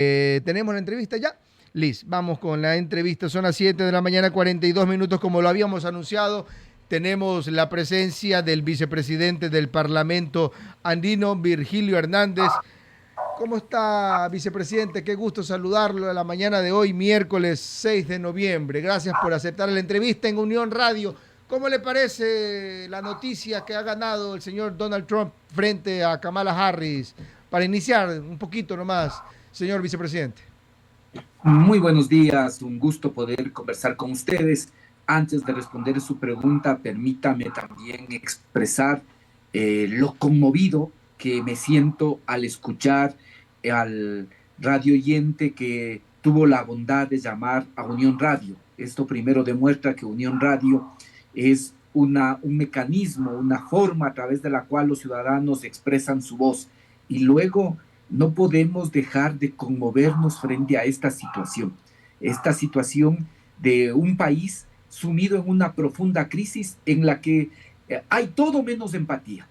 ¿Tenemos la entrevista ya? Liz, vamos con la entrevista. Son las 7 de la mañana, 42 minutos, como lo habíamos anunciado. Tenemos la presencia del vicepresidente del Parlamento andino, Virgilio Hernández. ¿Cómo está, vicepresidente? Qué gusto saludarlo a la mañana de hoy, miércoles 6 de noviembre. Gracias por aceptar la entrevista en Unión Radio. ¿Cómo le parece la noticia que ha ganado el señor Donald Trump frente a Kamala Harris? Para iniciar un poquito nomás, señor vicepresidente. Muy buenos días, un gusto poder conversar con ustedes. Antes de responder su pregunta, permítame también expresar lo conmovido que me siento al escuchar al radio oyente que tuvo la bondad de llamar a Unión Radio. Esto primero demuestra que Unión Radio es un mecanismo, una forma a través de la cual los ciudadanos expresan su voz. Y luego no podemos dejar de conmovernos frente a esta situación de un país sumido en una profunda crisis en la que hay todo menos empatía.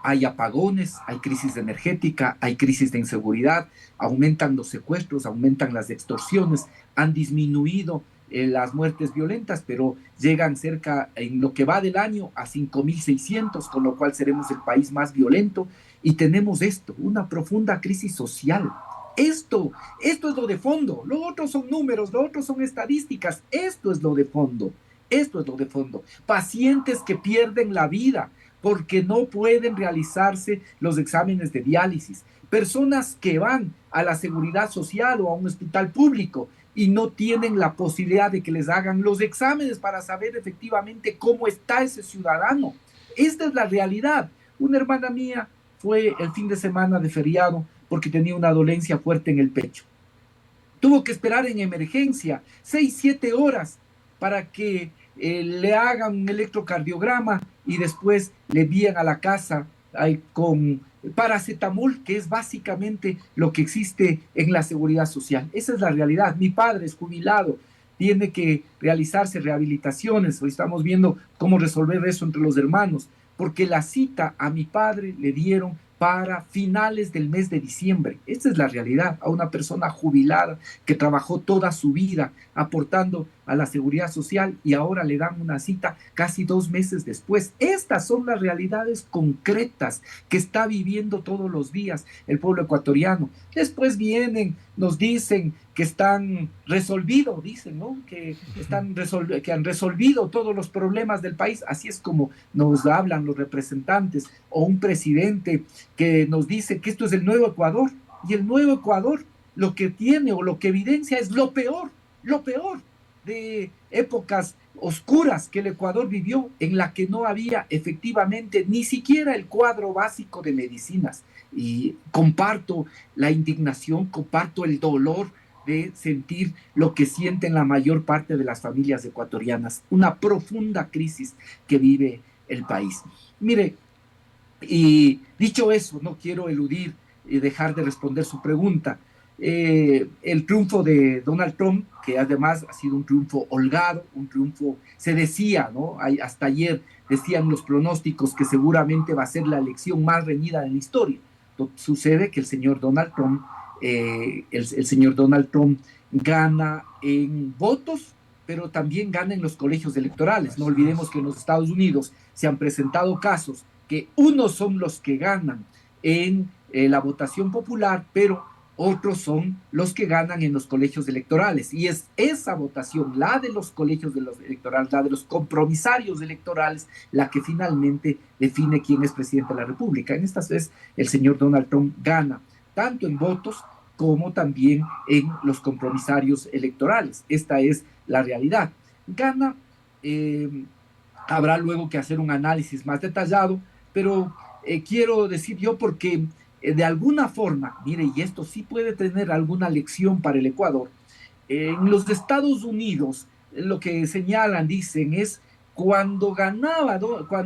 Hay apagones, hay crisis energética, hay crisis de inseguridad, aumentan los secuestros, aumentan las extorsiones, han disminuido las muertes violentas, pero llegan cerca, en lo que va del año, a 5.600, con lo cual seremos el país más violento, y tenemos una profunda crisis social. Esto es lo de fondo, lo otro son números, lo otro son estadísticas, esto es lo de fondo, esto es lo de fondo. Pacientes que pierden la vida porque no pueden realizarse los exámenes de diálisis, personas que van a la seguridad social o a un hospital público y no tienen la posibilidad de que les hagan los exámenes para saber efectivamente cómo está ese ciudadano. Esta es la realidad. Una hermana mía fue el fin de semana de feriado porque tenía una dolencia fuerte en el pecho. Tuvo que esperar en emergencia 6, 7 horas para que le hagan un electrocardiograma y después le envían a la casa con paracetamol, que es básicamente lo que existe en la seguridad social. Esa es la realidad. Mi padre es jubilado, tiene que realizarse rehabilitaciones. Hoy estamos viendo cómo resolver eso entre los hermanos, porque la cita a mi padre le dieron para finales del mes de diciembre. Esta es la realidad, a una persona jubilada que trabajó toda su vida aportando a la seguridad social y ahora le dan una cita casi 2 meses después. Estas son las realidades concretas que está viviendo todos los días el pueblo ecuatoriano. Después vienen, nos dicen que están resolvidos, dicen, ¿no? Que han resolvido todos los problemas del país. Así es como nos hablan los representantes, o un presidente que nos dice que esto es el nuevo Ecuador, y el nuevo Ecuador lo que tiene o lo que evidencia es lo peor de épocas oscuras que el Ecuador vivió, en la que no había efectivamente ni siquiera el cuadro básico de medicinas. Y comparto la indignación, comparto el dolor de sentir lo que sienten la mayor parte de las familias ecuatorianas, una profunda crisis que vive el país. Mire, y dicho eso, no quiero eludir y dejar de responder su pregunta. El triunfo de Donald Trump, que además ha sido un triunfo holgado, un triunfo, se decía, ¿no? Hasta ayer decían los pronósticos que seguramente va a ser la elección más reñida en la historia. Sucede que el señor Donald Trump, el señor Donald Trump gana en votos, pero también gana en los colegios electorales. No olvidemos que en los Estados Unidos se han presentado casos que unos son los que ganan en la votación popular, pero otros son los que ganan en los colegios electorales. Y es esa votación, la de los colegios de los electorales, la de los compromisarios electorales, la que finalmente define quién es presidente de la República. En esta vez, el señor Donald Trump gana, tanto en votos como también en los compromisarios electorales. Esta es la realidad. Gana, habrá luego que hacer un análisis más detallado, pero quiero decir yo porque de alguna forma, mire, y esto sí puede tener alguna lección para el Ecuador, en los Estados Unidos lo que señalan, dicen, es cuando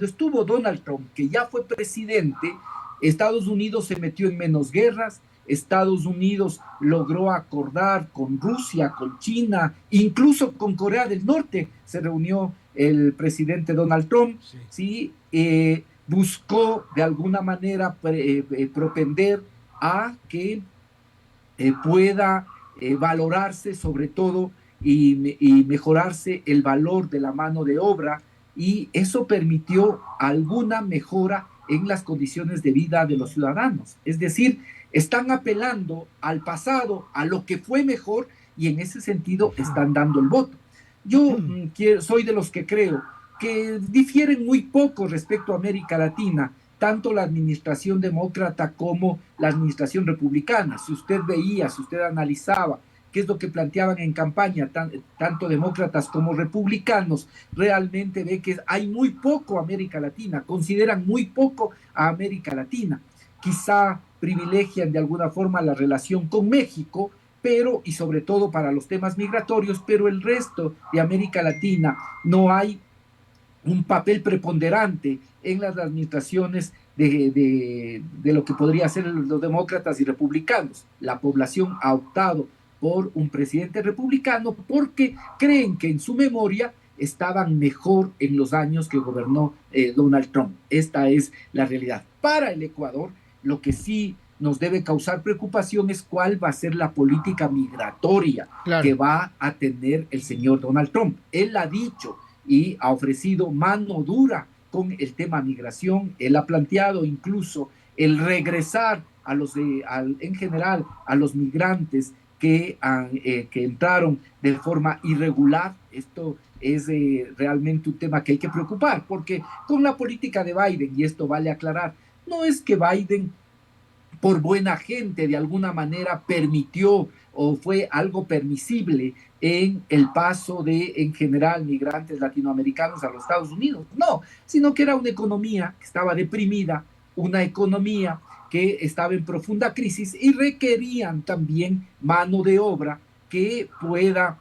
estuvo Donald Trump, que ya fue presidente, Estados Unidos se metió en menos guerras, Estados Unidos logró acordar con Rusia, con China, incluso con Corea del Norte, se reunió el presidente Donald Trump, ¿sí? Buscó de alguna manera propender a que pueda valorarse sobre todo y mejorarse el valor de la mano de obra, y eso permitió alguna mejora en las condiciones de vida de los ciudadanos. Es decir, están apelando al pasado, a lo que fue mejor, y en ese sentido están dando el voto. Yo soy de los que creo que difieren muy poco respecto a América Latina, tanto la administración demócrata como la administración republicana. Si usted veía, si usted analizaba qué es lo que planteaban en campaña, tanto demócratas como republicanos, realmente ve que hay muy poco a América Latina, consideran muy poco a América Latina. Quizá privilegian de alguna forma la relación con México, pero, y sobre todo para los temas migratorios, pero el resto de América Latina no hay un papel preponderante en las administraciones de lo que podría ser los demócratas y republicanos. La población ha optado por un presidente republicano porque creen que en su memoria estaban mejor en los años que gobernó Donald Trump. Esta es la realidad. Para el Ecuador, lo que sí nos debe causar preocupación es cuál va a ser la política migratoria que va a tener el señor Donald Trump. Él ha dicho y ha ofrecido mano dura con el tema migración. Él ha planteado incluso el regresar en general a los migrantes que entraron de forma irregular. Esto es realmente un tema que hay que preocupar, porque con la política de Biden, y esto vale aclarar, no es que Biden por buena gente de alguna manera permitió o fue algo permisible en el paso de, en general, migrantes latinoamericanos a los Estados Unidos. No, sino que era una economía que estaba deprimida, una economía que estaba en profunda crisis y requerían también mano de obra que pueda,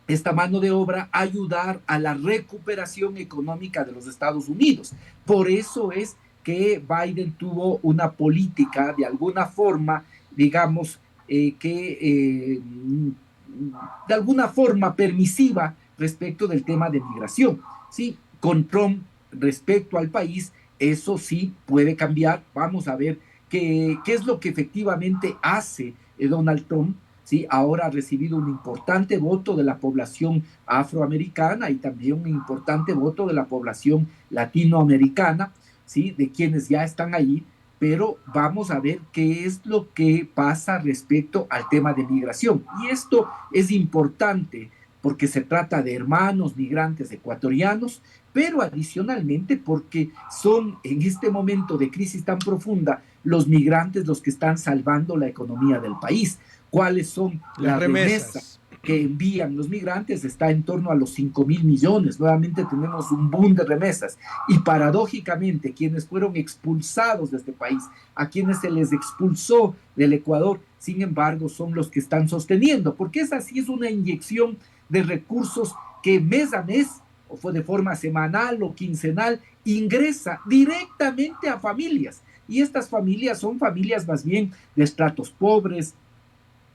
esta mano de obra, ayudar a la recuperación económica de los Estados Unidos. Por eso es que Biden tuvo una política de alguna forma, digamos, de alguna forma permisiva respecto del tema de migración. ¿Sí? Con Trump respecto al país, eso sí puede cambiar. Vamos a ver qué es lo que efectivamente hace Donald Trump. ¿Sí? Ahora ha recibido un importante voto de la población afroamericana y también un importante voto de la población latinoamericana, ¿sí? De quienes ya están allí, pero vamos a ver qué es lo que pasa respecto al tema de migración. Y esto es importante porque se trata de hermanos migrantes ecuatorianos, pero adicionalmente porque son en este momento de crisis tan profunda los migrantes los que están salvando la economía del país. ¿Cuáles son las remesas que envían los migrantes? Está en torno a los 5.000 millones. Nuevamente tenemos un boom de remesas. Y paradójicamente, quienes fueron expulsados de este país, a quienes se les expulsó del Ecuador, sin embargo, son los que están sosteniendo, porque esa sí es una inyección de recursos que mes a mes, o fue de forma semanal o quincenal, ingresa directamente a familias. Y estas familias son familias más bien de estratos pobres,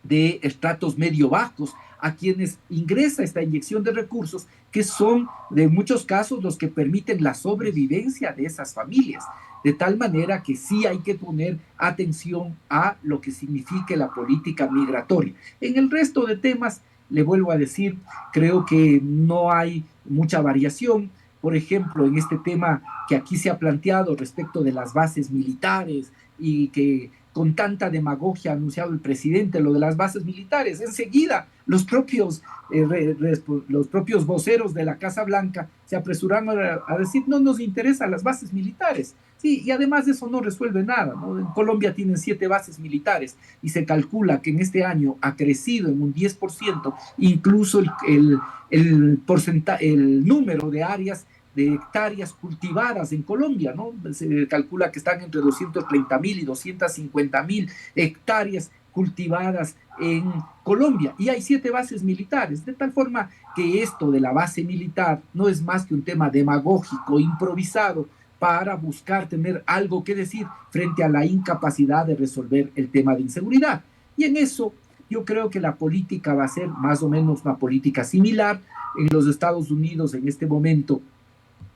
de estratos medio bajos, a quienes ingresa esta inyección de recursos que son de muchos casos los que permiten la sobrevivencia de esas familias. De tal manera que sí hay que poner atención a lo que signifique la política migratoria. En el resto de temas, le vuelvo a decir, creo que no hay mucha variación. Por ejemplo, en este tema que aquí se ha planteado respecto de las bases militares y que con tanta demagogia ha anunciado el presidente lo de las bases militares. Enseguida, los propios voceros de la Casa Blanca se apresuraron a decir no nos interesan las bases militares. Sí, y además de eso no resuelve nada, ¿no? En Colombia tienen 7 bases militares y se calcula que en este año ha crecido en un 10%, incluso el número de áreas de hectáreas cultivadas en Colombia, ¿no? Se calcula que están entre 230.000 y 250.000 hectáreas cultivadas en Colombia, y hay 7 bases militares, de tal forma que esto de la base militar no es más que un tema demagógico, improvisado, para buscar tener algo que decir frente a la incapacidad de resolver el tema de inseguridad. Y en eso yo creo que la política va a ser más o menos una política similar. En los Estados Unidos en este momento,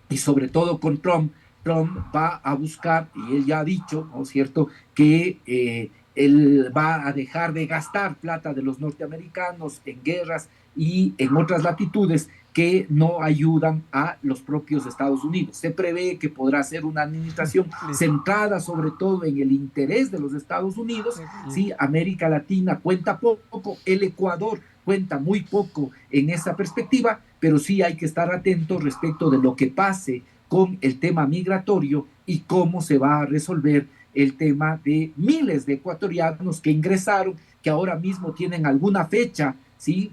y sobre todo con Trump va a buscar, y él ya ha dicho, ¿no es cierto?, que él va a dejar de gastar plata de los norteamericanos en guerras y en otras latitudes que no ayudan a los propios Estados Unidos. Se prevé que podrá ser una administración centrada sobre todo en el interés de los Estados Unidos. Sí, América Latina cuenta poco, el Ecuador cuenta muy poco en esa perspectiva, pero sí hay que estar atentos respecto de lo que pase con el tema migratorio y cómo se va a resolver el tema de miles de ecuatorianos que ingresaron, que ahora mismo tienen alguna fecha, ¿sí?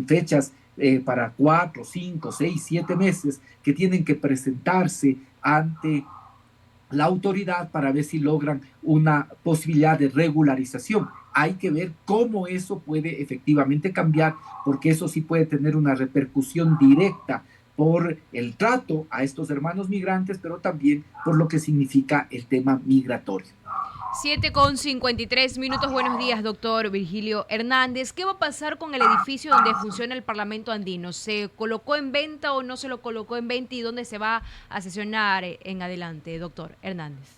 Fechas para 4, 5, 6, 7 meses, que tienen que presentarse ante la autoridad para ver si logran una posibilidad de regularización. Hay que ver cómo eso puede efectivamente cambiar, porque eso sí puede tener una repercusión directa por el trato a estos hermanos migrantes, pero también por lo que significa el tema migratorio. 7:53 minutos. Buenos días, doctor Virgilio Hernández. ¿Qué va a pasar con el edificio donde funciona el Parlamento andino? ¿Se colocó en venta o no se lo colocó en venta y dónde se va a sesionar en adelante, doctor Hernández?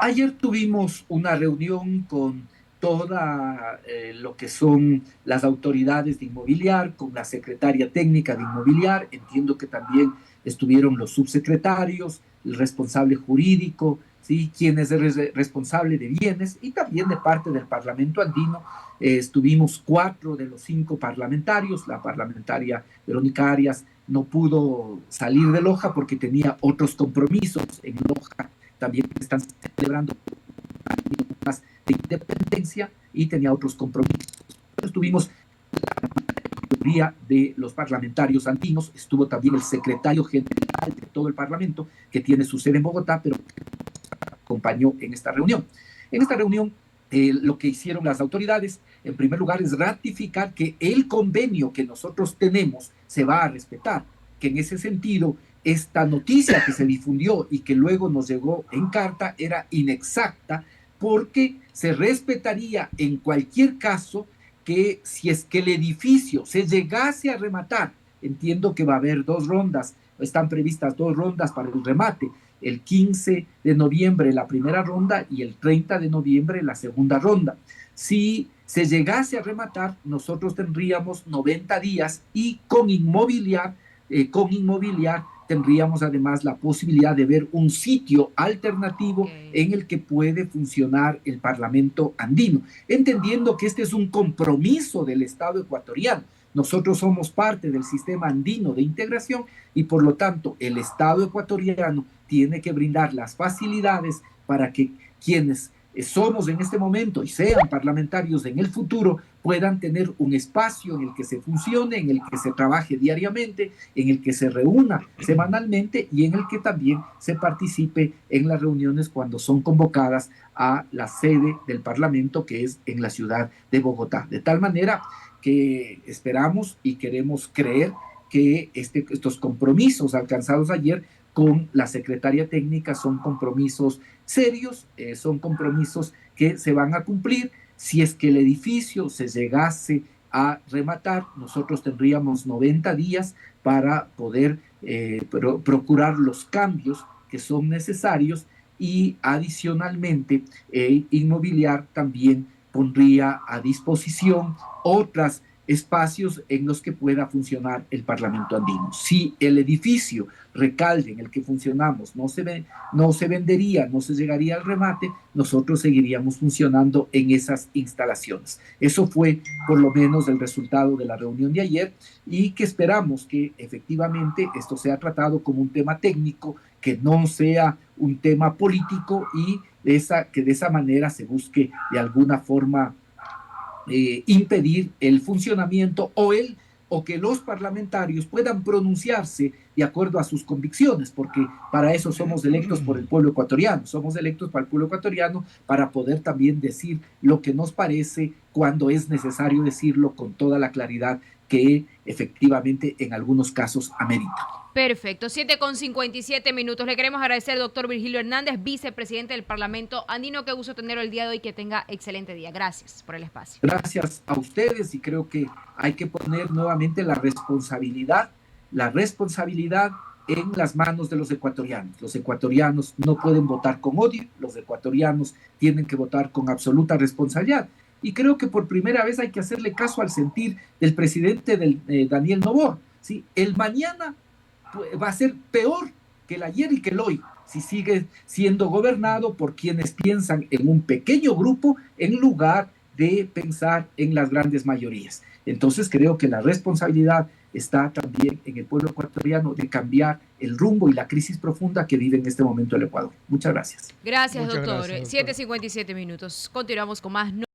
Ayer tuvimos una reunión con toda lo que son las autoridades de Inmobiliar, con la secretaria técnica de Inmobiliar. Entiendo que también estuvieron los subsecretarios, el responsable jurídico, ¿sí? Quien es el responsable de bienes, y también de parte del Parlamento andino. Estuvimos 4 de los 5 parlamentarios. La parlamentaria Verónica Arias no pudo salir de Loja porque tenía otros compromisos en Loja. También están celebrando unas de independencia y tenía otros compromisos. Estuvimos la mayoría de los parlamentarios andinos, estuvo también el secretario general de todo el Parlamento, que tiene su sede en Bogotá, pero acompañó en esta reunión. En esta reunión, lo que hicieron las autoridades, en primer lugar, es ratificar que el convenio que nosotros tenemos se va a respetar, que en ese sentido, esta noticia que se difundió y que luego nos llegó en carta era inexacta, porque se respetaría en cualquier caso que si es que el edificio se llegase a rematar, entiendo que va a haber 2 rondas, están previstas 2 rondas para el remate, el 15 de noviembre la primera ronda y el 30 de noviembre la segunda ronda. Si se llegase a rematar, nosotros tendríamos 90 días y con inmobiliar tendríamos además la posibilidad de ver un sitio alternativo en el que puede funcionar el Parlamento andino, entendiendo que este es un compromiso del Estado ecuatoriano. Nosotros somos parte del sistema andino de integración y por lo tanto el Estado ecuatoriano tiene que brindar las facilidades para que quienes somos en este momento y sean parlamentarios en el futuro puedan tener un espacio en el que se funcione, en el que se trabaje diariamente, en el que se reúna semanalmente y en el que también se participe en las reuniones cuando son convocadas a la sede del Parlamento, que es en la ciudad de Bogotá. De tal manera que esperamos y queremos creer que estos compromisos alcanzados ayer con la secretaria técnica son compromisos serios, son compromisos que se van a cumplir. Si es que el edificio se llegase a rematar, nosotros tendríamos 90 días para poder procurar los cambios que son necesarios y adicionalmente Inmobiliar también pondría a disposición otros espacios en los que pueda funcionar el Parlamento andino. Si el edificio Recalde en el que funcionamos no se vendería, no se llegaría al remate, nosotros seguiríamos funcionando en esas instalaciones. Eso fue por lo menos el resultado de la reunión de ayer y que esperamos que efectivamente esto sea tratado como un tema técnico, que no sea un tema político y que de esa manera se busque de alguna forma impedir el funcionamiento o que los parlamentarios puedan pronunciarse de acuerdo a sus convicciones, porque para eso somos electos por el pueblo ecuatoriano, somos electos para el pueblo ecuatoriano para poder también decir lo que nos parece cuando es necesario decirlo con toda la claridad que efectivamente en algunos casos amerita. Perfecto, 7:57 minutos. Le queremos agradecer, doctor Virgilio Hernández, vicepresidente del Parlamento andino. Qué gusto tenerlo el día de hoy, que tenga excelente día. Gracias por el espacio. Gracias a ustedes y creo que hay que poner nuevamente la responsabilidad en las manos de los ecuatorianos. Los ecuatorianos no pueden votar con odio, los ecuatorianos tienen que votar con absoluta responsabilidad. Y creo que por primera vez hay que hacerle caso al sentir del presidente Daniel Noboa, ¿sí? El mañana va a ser peor que el ayer y que el hoy, si sigue siendo gobernado por quienes piensan en un pequeño grupo en lugar de pensar en las grandes mayorías. Entonces creo que la responsabilidad está también en el pueblo ecuatoriano de cambiar el rumbo y la crisis profunda que vive en este momento el Ecuador. Muchas gracias. Gracias, Muchas doctor. gracias, doctor. 7:57 minutos. Continuamos con más.